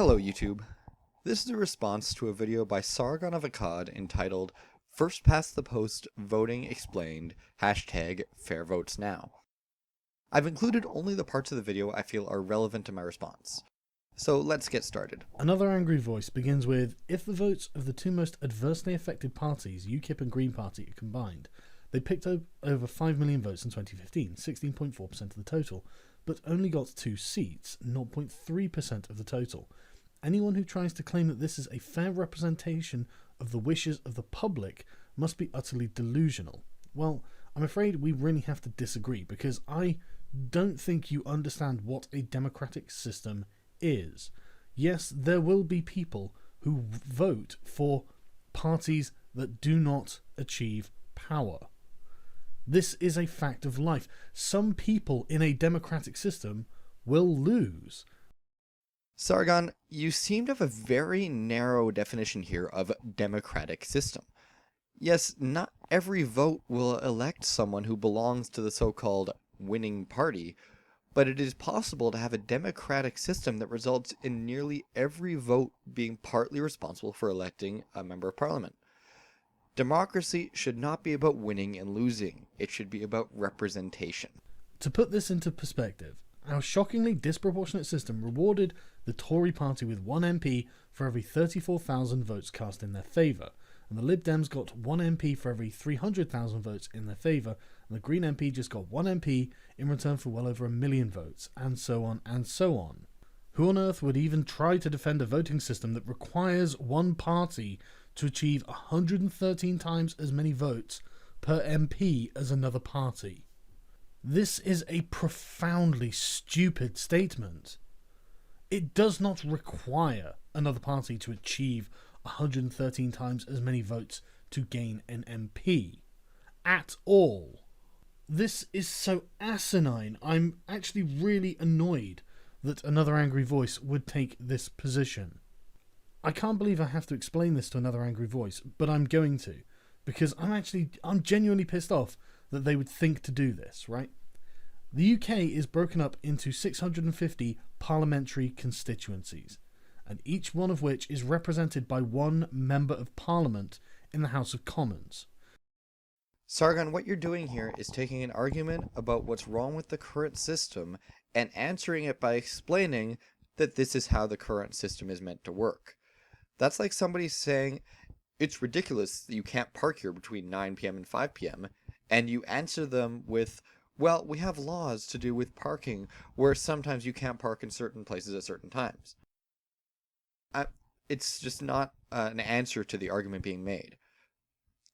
Hello YouTube. This is a response to a video by Sargon of Akkad entitled First Past the Post Voting Explained #Fair Votes Now. I've included only the parts of the video I feel are relevant to my response. So let's get started. Another angry voice begins with, if the votes of the two most adversely affected parties, UKIP and Green Party, are combined, they picked up over 5 million votes in 2015, 16.4% of the total, but only got 2 seats, 0.3% of the total. Anyone who tries to claim that this is a fair representation of the wishes of the public must be utterly delusional. Well, I'm afraid we really have to disagree, because I don't think you understand what a democratic system is. Yes, there will be people who vote for parties that do not achieve power. This is a fact of life. Some people in a democratic system will lose. Sargon, you seem to have a very narrow definition here of democratic system. Yes, not every vote will elect someone who belongs to the so-called winning party, but it is possible to have a democratic system that results in nearly every vote being partly responsible for electing a member of parliament. Democracy should not be about winning and losing. It should be about representation. To put this into perspective, our shockingly disproportionate system rewarded the Tory party with 1 MP for every 34,000 votes cast in their favour, and the Lib Dems got 1 MP for every 300,000 votes in their favour, and the Green MP just got 1 MP in return for well over 1 million votes, and so on and so on. Who on earth would even try to defend a voting system that requires one party to achieve 113 times as many votes per MP as another party? This is a profoundly stupid statement. It does not require another party to achieve 113 times as many votes to gain an MP. At all. This is so asinine. I'm actually really annoyed that another angry voice would take this position. I can't believe I have to explain this to another angry voice, but I'm going to, because I'm genuinely pissed off that they would think to do this, right? The UK is broken up into 650 parliamentary constituencies, and each one of which is represented by one member of parliament in the House of Commons. Sargon, what you're doing here is taking an argument about what's wrong with the current system and answering it by explaining that this is how the current system is meant to work. That's like somebody saying, it's ridiculous that you can't park here between 9 p.m. and 5 p.m., and you answer them with, well, we have laws to do with parking where sometimes you can't park in certain places at certain times. It's just not an answer to the argument being made.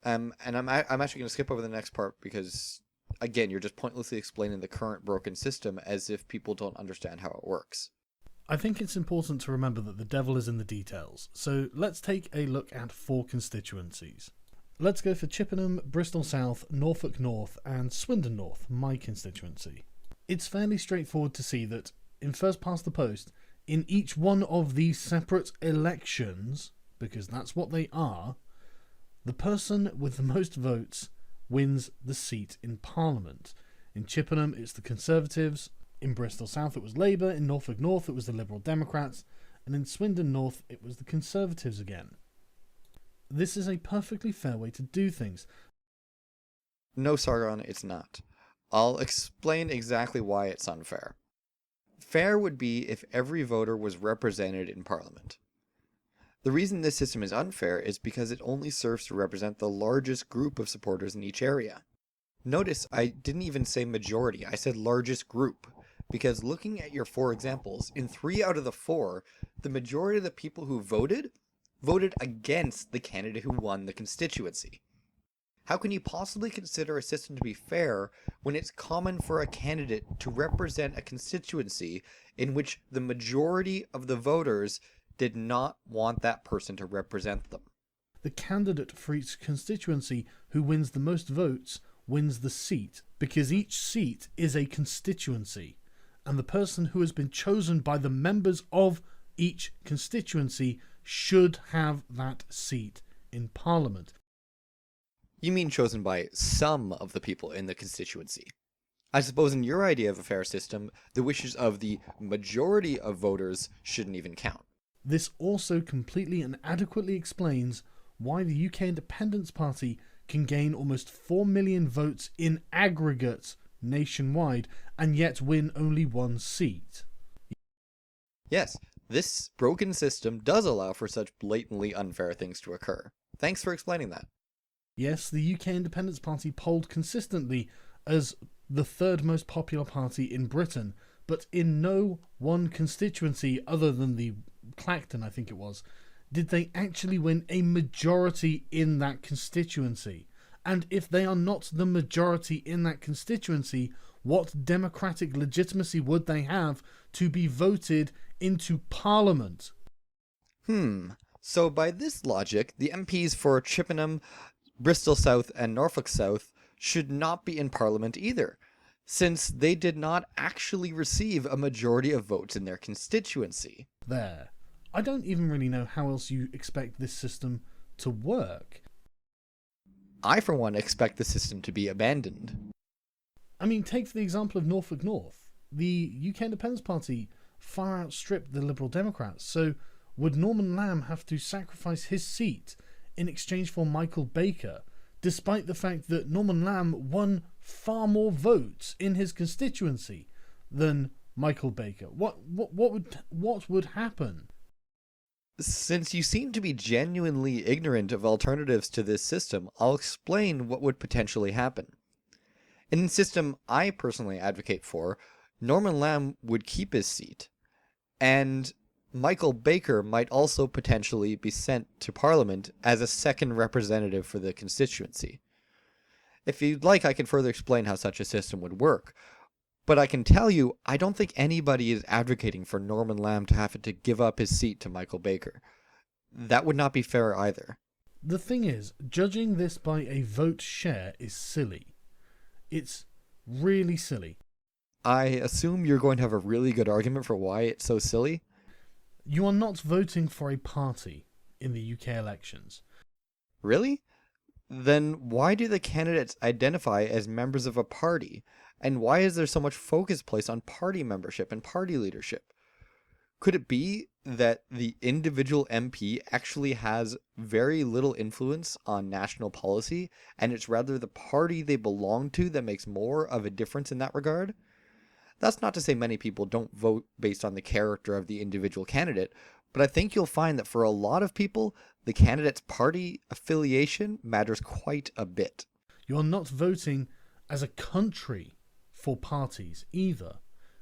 And I'm actually going to skip over the next part because, again, you're just pointlessly explaining the current broken system as if people don't understand how it works. I think it's important to remember that the devil is in the details, so let's take a look at 4 constituencies. Let's go for Chippenham, Bristol South, Norfolk North and Swindon North, my constituency. It's fairly straightforward to see that, in first past the post, in each one of these separate elections, because that's what they are, the person with the most votes wins the seat in Parliament. In Chippenham it's the Conservatives, in Bristol South it was Labour, in Norfolk North it was the Liberal Democrats, and in Swindon North it was the Conservatives again. This is a perfectly fair way to do things. No, Sargon, it's not. I'll explain exactly why it's unfair. Fair would be if every voter was represented in Parliament. The reason this system is unfair is because it only serves to represent the largest group of supporters in each area. Notice I didn't even say majority, I said largest group, because looking at your 4 examples, in 3 out of the 4, the majority of the people who voted against the candidate who won the constituency. How can you possibly consider a system to be fair when it's common for a candidate to represent a constituency in which the majority of the voters did not want that person to represent them? The candidate for each constituency who wins the most votes wins the seat, because each seat is a constituency, and the person who has been chosen by the members of each constituency should have that seat in Parliament. You mean chosen by some of the people in the constituency. I suppose in your idea of a fair system, the wishes of the majority of voters shouldn't even count. This also completely and adequately explains why the UK Independence Party can gain almost 4 million votes in aggregate nationwide and yet win only one seat. Yes, this broken system does allow for such blatantly unfair things to occur. Thanks for explaining that. Yes, the UK Independence Party polled consistently as the third most popular party in Britain, but in no one constituency other than the Clacton, I think it was, did they actually win a majority in that constituency. And if they are not the majority in that constituency, what democratic legitimacy would they have to be voted into Parliament? So by this logic, the MPs for Chippenham, Bristol South, and Norfolk South should not be in Parliament either, since they did not actually receive a majority of votes in their constituency. There. I don't even really know how else you expect this system to work. I, for one, expect the system to be abandoned. I mean, take for the example of Norfolk North. The UK Independence Party far outstripped the Liberal Democrats, so would Norman Lamb have to sacrifice his seat in exchange for Michael Baker, despite the fact that Norman Lamb won far more votes in his constituency than Michael Baker? What would happen? Since you seem to be genuinely ignorant of alternatives to this system, I'll explain what would potentially happen. In the system I personally advocate for, Norman Lamb would keep his seat, and Michael Baker might also potentially be sent to Parliament as a second representative for the constituency. If you'd like, I can further explain how such a system would work, but I can tell you, I don't think anybody is advocating for Norman Lamb to have to give up his seat to Michael Baker. That would not be fair either. The thing is, judging this by a vote share is silly. It's really silly. I assume you're going to have a really good argument for why it's so silly? You are not voting for a party in the UK elections. Really? Then why do the candidates identify as members of a party? And why is there so much focus placed on party membership and party leadership? Could it be that the individual MP actually has very little influence on national policy, and it's rather the party they belong to that makes more of a difference in that regard? That's not to say many people don't vote based on the character of the individual candidate, but I think you'll find that for a lot of people, the candidate's party affiliation matters quite a bit. You're not voting as a country for parties either.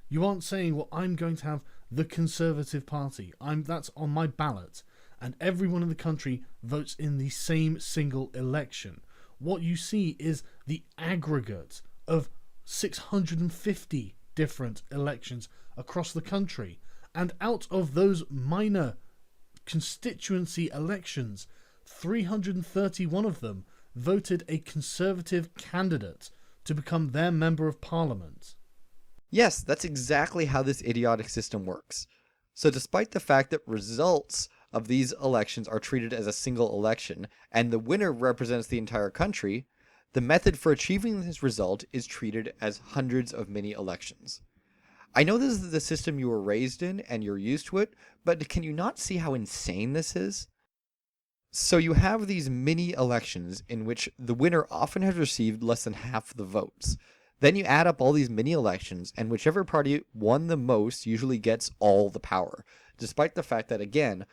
You aren't saying, well, I'm going to have the Conservative Party. That's on my ballot, and everyone in the country votes in the same single election. What you see is the aggregate of 650 different elections across the country, and out of those minor constituency elections, 331 of them voted a Conservative candidate to become their Member of Parliament. Yes, that's exactly how this idiotic system works. So despite the fact that results of these elections are treated as a single election, and the winner represents the entire country, the method for achieving this result is treated as hundreds of mini elections. I know this is the system you were raised in and you're used to it, but can you not see how insane this is? So you have these mini elections in which the winner often has received less than half the votes. Then you add up all these mini elections, and whichever party won the most usually gets all the power, despite the fact that, again,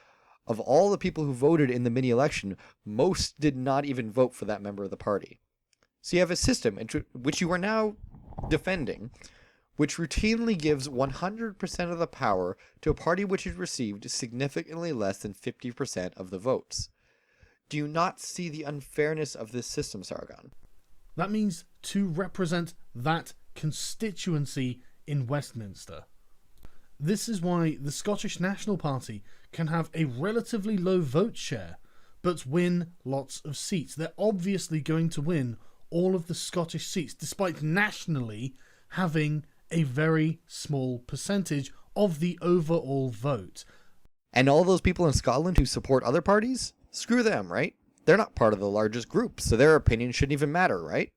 of all the people who voted in the mini election, most did not even vote for that member of the party. So you have a system which you are now defending, which routinely gives 100% of the power to a party which has received significantly less than 50% of the votes. Do you not see the unfairness of this system, Sargon? That means to represent that constituency in Westminster. This is why the Scottish National Party can have a relatively low vote share, but win lots of seats. They're obviously going to win all of the Scottish seats, despite nationally having a very small percentage of the overall vote. And all those people in Scotland who support other parties? Screw them, right? They're not part of the largest group, so their opinion shouldn't even matter, right?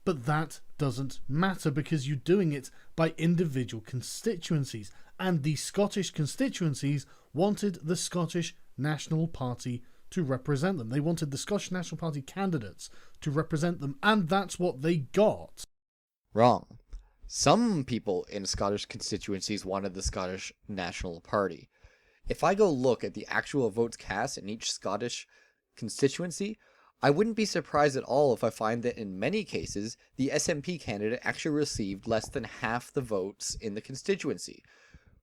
But that doesn't matter because you're doing it by individual constituencies, and the Scottish constituencies wanted the Scottish National Party to represent them. They wanted the Scottish National Party candidates to represent them, and that's what they got. Wrong. Some people in Scottish constituencies wanted the Scottish National Party. If I go look at the actual votes cast in each Scottish constituency, I wouldn't be surprised at all if I find that in many cases, the SNP candidate actually received less than half the votes in the constituency,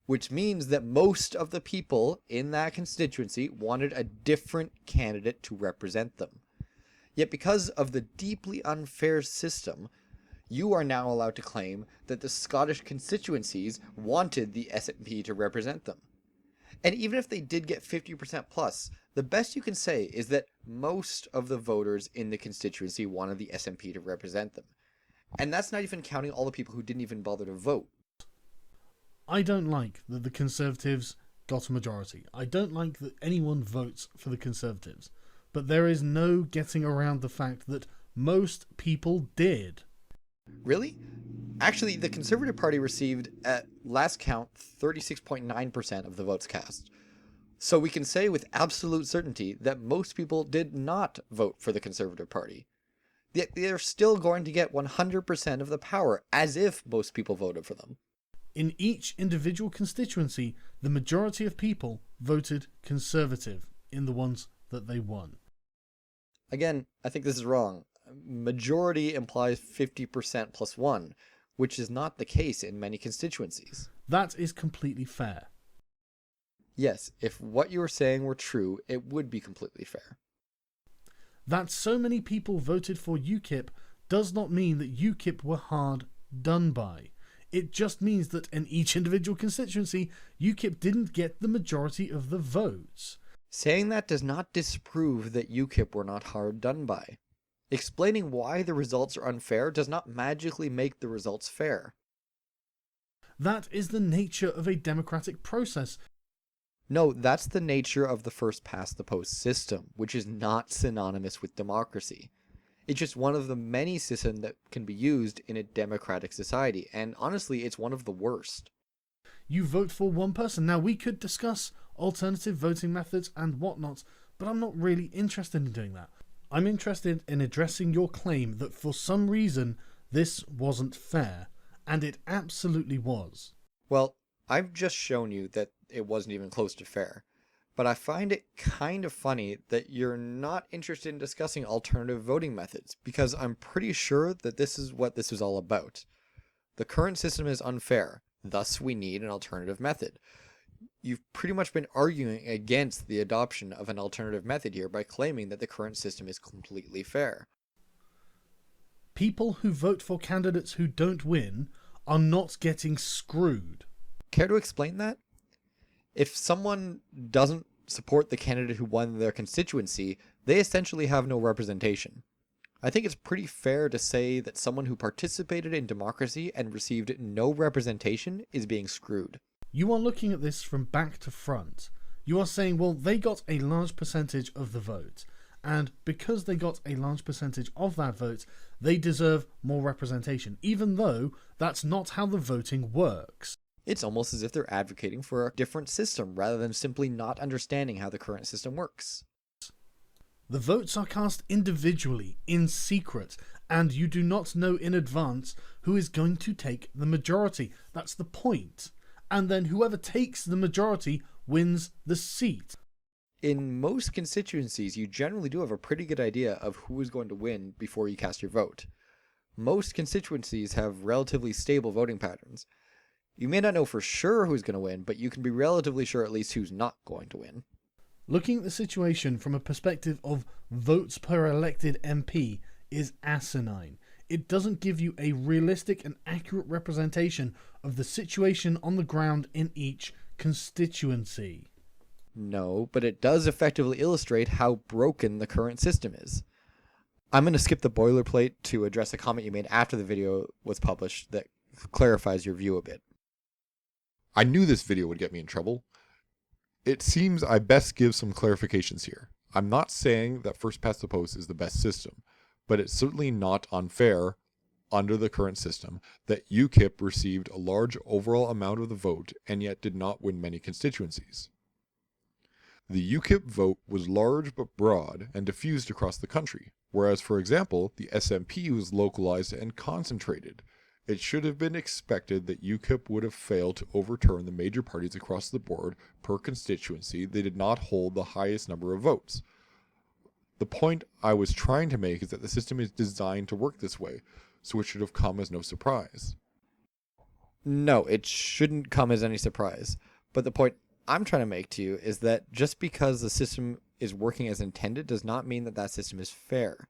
which means that most of the people in that constituency wanted a different candidate to represent them. Yet because of the deeply unfair system, you are now allowed to claim that the Scottish constituencies wanted the SNP to represent them. And even if they did get 50% plus, the best you can say is that most of the voters in the constituency wanted the SNP to represent them. And that's not even counting all the people who didn't even bother to vote. I don't like that the Conservatives got a majority. I don't like that anyone votes for the Conservatives. But there is no getting around the fact that most people did. Really? Actually, the Conservative Party received, at last count, 36.9% of the votes cast. So we can say with absolute certainty that most people did not vote for the Conservative Party. Yet they're still going to get 100% of the power, as if most people voted for them. In each individual constituency, the majority of people voted Conservative in the ones that they won. Again, I think this is wrong. Majority implies 50% plus 1, which is not the case in many constituencies. That is completely fair. Yes, if what you were saying were true, it would be completely fair. That so many people voted for UKIP does not mean that UKIP were hard done by. It just means that in each individual constituency, UKIP didn't get the majority of the votes. Saying that does not disprove that UKIP were not hard done by. Explaining why the results are unfair does not magically make the results fair. That is the nature of a democratic process. No, that's the nature of the first past the post system, which is not synonymous with democracy. It's just one of the many systems that can be used in a democratic society, and honestly, it's one of the worst. You vote for one person. Now, we could discuss alternative voting methods and whatnot, but I'm not really interested in doing that. I'm interested in addressing your claim that for some reason this wasn't fair, and it absolutely was. Well, I've just shown you that it wasn't even close to fair, but I find it kind of funny that you're not interested in discussing alternative voting methods, because I'm pretty sure that this is what this is all about. The current system is unfair, thus we need an alternative method. You've pretty much been arguing against the adoption of an alternative method here by claiming that the current system is completely fair. People who vote for candidates who don't win are not getting screwed. Care to explain that? If someone doesn't support the candidate who won their constituency, they essentially have no representation. I think it's pretty fair to say that someone who participated in democracy and received no representation is being screwed. You are looking at this from back to front. You are saying, well, they got a large percentage of the vote, and because they got a large percentage of that vote, they deserve more representation, even though that's not how the voting works. It's almost as if they're advocating for a different system rather than simply not understanding how the current system works. The votes are cast individually, in secret, and you do not know in advance who is going to take the majority. That's the point. And then whoever takes the majority wins the seat. In most constituencies, you generally do have a pretty good idea of who is going to win before you cast your vote. Most constituencies have relatively stable voting patterns. You may not know for sure who's going to win, but you can be relatively sure at least who's not going to win. Looking at the situation from a perspective of votes per elected MP is asinine. It doesn't give you a realistic and accurate representation of the situation on the ground in each constituency. No, but it does effectively illustrate how broken the current system is. I'm going to skip the boilerplate to address a comment you made after the video was published that clarifies your view a bit. I knew this video would get me in trouble. It seems I best give some clarifications here. I'm not saying that first past the post is the best system, but it's certainly not unfair, under the current system that UKIP received a large overall amount of the vote and yet did not win many constituencies. The UKIP vote was large but broad and diffused across the country, whereas, for example, the SNP was localized and concentrated. It should have been expected that UKIP would have failed to overturn the major parties across the board per constituency. They did not hold the highest number of votes. The point I was trying to make is that the system is designed to work this way, so it should have come as no surprise. No, it shouldn't come as any surprise. But the point I'm trying to make to you is that just because the system is working as intended does not mean that that system is fair.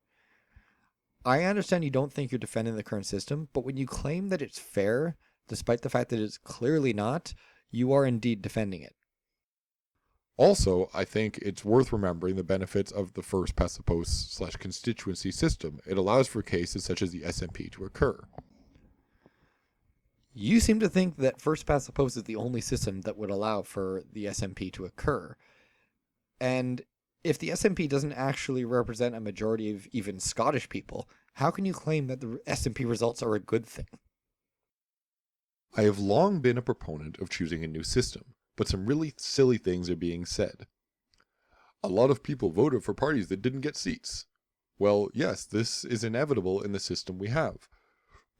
I understand you don't think you're defending the current system, but when you claim that it's fair, despite the fact that it's clearly not, you are indeed defending it. Also, I think it's worth remembering the benefits of the first past the post / constituency system. It allows for cases such as the SNP to occur. You seem to think that first past the post is the only system that would allow for the SNP to occur. And if the SNP doesn't actually represent a majority of even Scottish people, how can you claim that the SNP results are a good thing? I have long been a proponent of choosing a new system, but some really silly things are being said. A lot of people voted for parties that didn't get seats. Well, yes, this is inevitable in the system we have.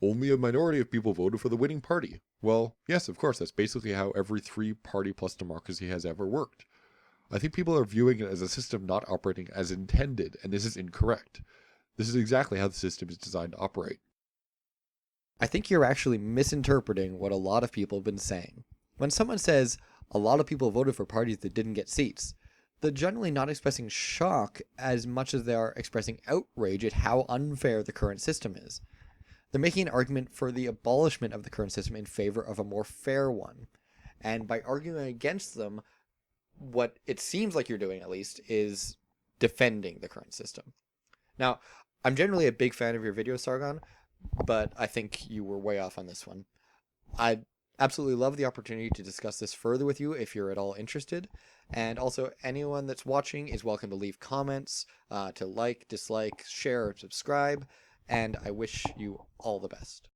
Only a minority of people voted for the winning party. Well, yes, of course, that's basically how every three-party plus democracy has ever worked. I think people are viewing it as a system not operating as intended, and this is incorrect. This is exactly how the system is designed to operate. I think you're actually misinterpreting what a lot of people have been saying. When someone says, a lot of people voted for parties that didn't get seats, they're generally not expressing shock as much as they are expressing outrage at how unfair the current system is. They're making an argument for the abolishment of the current system in favor of a more fair one. And by arguing against them, what it seems like you're doing, at least, is defending the current system. Now, I'm generally a big fan of your videos, Sargon, but I think you were way off on this one. I'd absolutely love the opportunity to discuss this further with you if you're at all interested. And also, anyone that's watching is welcome to leave comments, to like, dislike, share, or subscribe. And I wish you all the best.